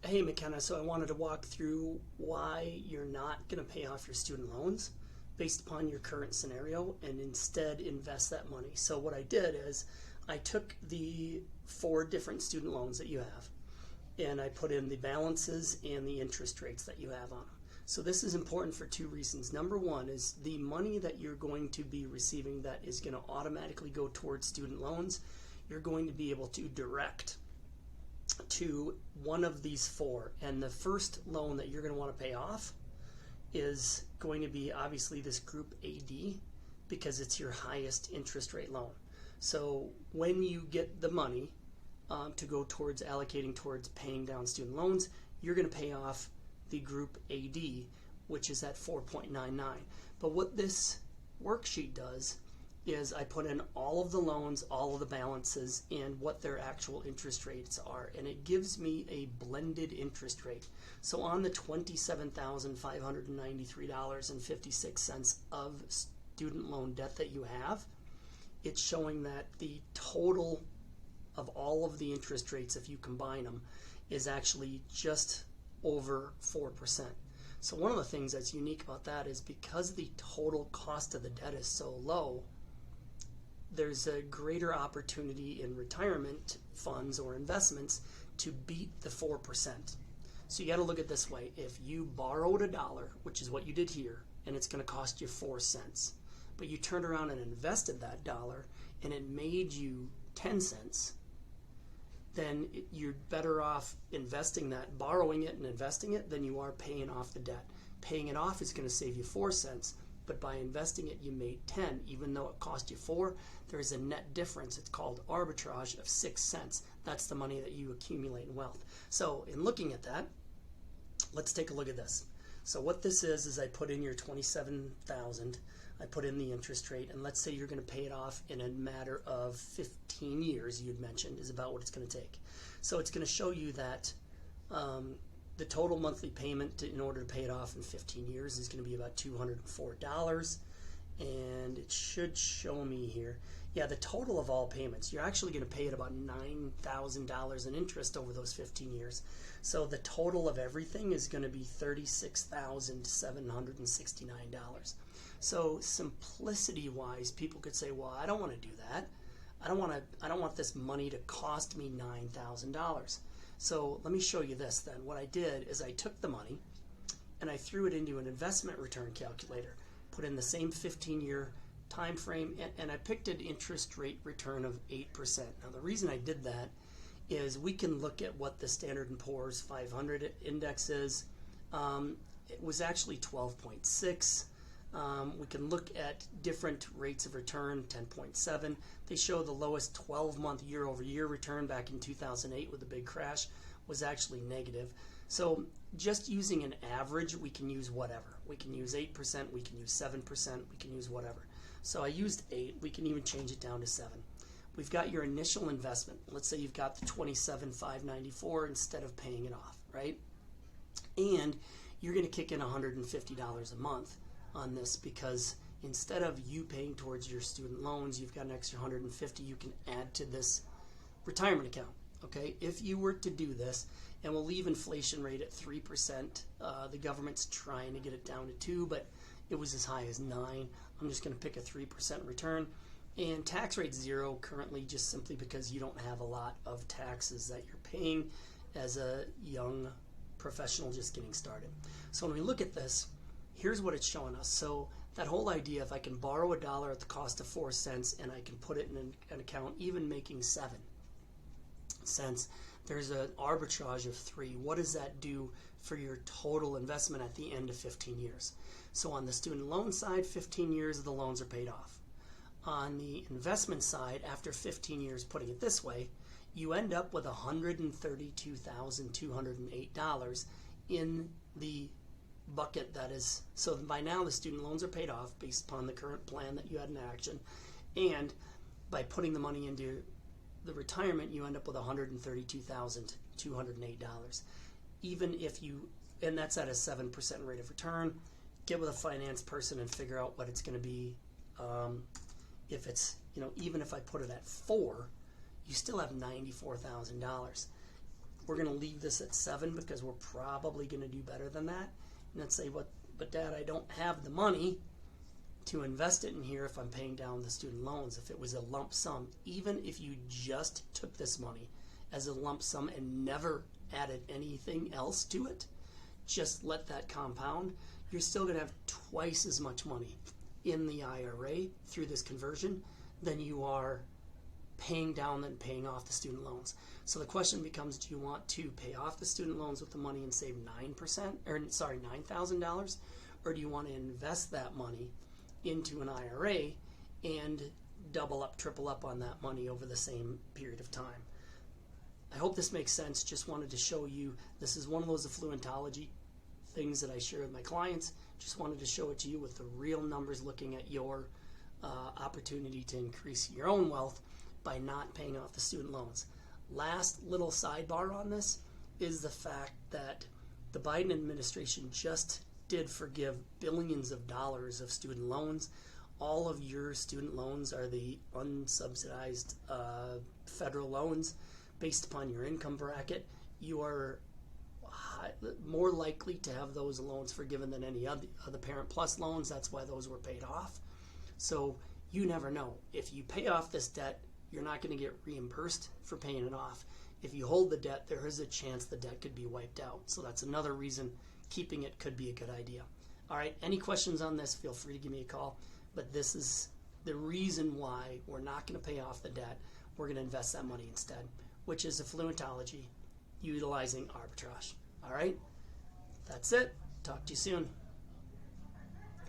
Hey McKenna, so I wanted to walk through why you're not going to pay off your student loans based upon your current scenario and instead invest that money. So what I did is I took the 4 different student loans that you have and I put in the balances and the interest rates that you have on them. So this is important for 2 reasons. Number 1 is the money that you're going to be receiving that is going to automatically go towards student loans, you're going to be able to direct to one of these 4, and the first loan that you're going to want to pay off is going to be obviously this group AD because it's your highest interest rate loan. So when you get the money to go towards allocating towards paying down student loans, you're going to pay off the group AD, which is at 4.99. But what this worksheet does is I put in all of the loans, all of the balances, and what their actual interest rates are, and it gives me a blended interest rate. So on the $27,593.56 of student loan debt that you have, it's showing that the total of all of the interest rates, if you combine them, is actually just over 4%. So one of the things that's unique about that is because the total cost of the debt is so low, there's a greater opportunity in retirement funds or investments to beat the 4%. So you got to look at it this way. If you borrowed $1, which is what you did here, and it's going to cost you 4 cents, but you turned around and invested that $1 and it made you 10 cents, then you're better off investing that, borrowing it and investing it, than you are paying off the debt. Paying it off is going to save you 4 cents, but by investing it you made 10. Even though it cost you 4, there's a net difference. It's called arbitrage of 6 cents. That's the money that you accumulate in wealth. So in looking at that, let's take a look at this. So what this is I put in your 27,000, I put in the interest rate, and let's say you're going to pay it off in a matter of 15 years, you'd mentioned, is about what it's going to take. So it's going to show you that the total monthly payment in order to pay it off in 15 years is going to be about $204, and it should show me here, yeah, the total of all payments, you're actually going to pay it about $9,000 in interest over those 15 years. So the total of everything is going to be $36,769. So simplicity wise, people could say, well, I don't want to do that. I don't want this money to cost me $9,000. So let me show you this then. What I did is I took the money and I threw it into an investment return calculator, put in the same 15-year time frame, and I picked an interest rate return of 8%. Now the reason I did that is we can look at what the Standard & Poor's 500 index is. It was actually 12.6. We can look at different rates of return, 10.7. They show the lowest 12-month year-over-year return back in 2008 with the big crash was actually negative. So just using an average, we can use whatever. We can use 8%, we can use 7%, we can use whatever. So I used 8, we can even change it down to 7. We've got your initial investment. Let's say you've got the $27,594 instead of paying it off, right? And you're going to kick in $150 a month on this because instead of you paying towards your student loans, you've got an extra $150 you can add to this retirement account. Okay, if you were to do this, and we'll leave inflation rate at 3%, the government's trying to get it down to 2, but it was as high as 9. I'm just going to pick a 3% return, and tax rate 0 currently, just simply because you don't have a lot of taxes that you're paying as a young professional just getting started. So when we look at this, here's what it's showing us. So that whole idea, if I can borrow $1 at the cost of 4 cents and I can put it in an account even making 7 cents, there's an arbitrage of 3. What does that do for your total investment at the end of 15 years? So on the student loan side, 15 years the loans are paid off. On the investment side, after 15 years, putting it this way, you end up with $132,208 in the bucket that is, so by now the student loans are paid off based upon the current plan that you had in action, and by putting the money into the retirement you end up with $132,208. Even if you, and that's at a 7% rate of return, get with a finance person and figure out what it's going to be. If it's, even if I put it at 4, you still have $94,000. we're going to leave this at 7 because we're probably going to do better than that. And then say, but Dad, I don't have the money to invest it in here if I'm paying down the student loans. If it was a lump sum, even if you just took this money as a lump sum and never added anything else to it, just let that compound, you're still going to have twice as much money in the IRA through this conversion than you are paying down and paying off the student loans. So the question becomes, do you want to pay off the student loans with the money and save $9,000, or do you want to invest that money into an IRA and double up, triple up on that money over the same period of time? I hope this makes sense. Just wanted to show you, this is one of those affluentology things that I share with my clients. Just wanted to show it to you with the real numbers, looking at your opportunity to increase your own wealth by not paying off the student loans. Last little sidebar on this is the fact that the Biden administration just did forgive billions of dollars of student loans. All of your student loans are the unsubsidized federal loans based upon your income bracket. You are more likely to have those loans forgiven than any other Parent Plus loans. That's why those were paid off. So you never know. If you pay off this debt, you're not going to get reimbursed for paying it off. If you hold the debt, there is a chance the debt could be wiped out. So that's another reason keeping it could be a good idea. All right, any questions on this, feel free to give me a call. But this is the reason why we're not going to pay off the debt. We're going to invest that money instead, which is affluentology utilizing arbitrage. All right, that's it. Talk to you soon.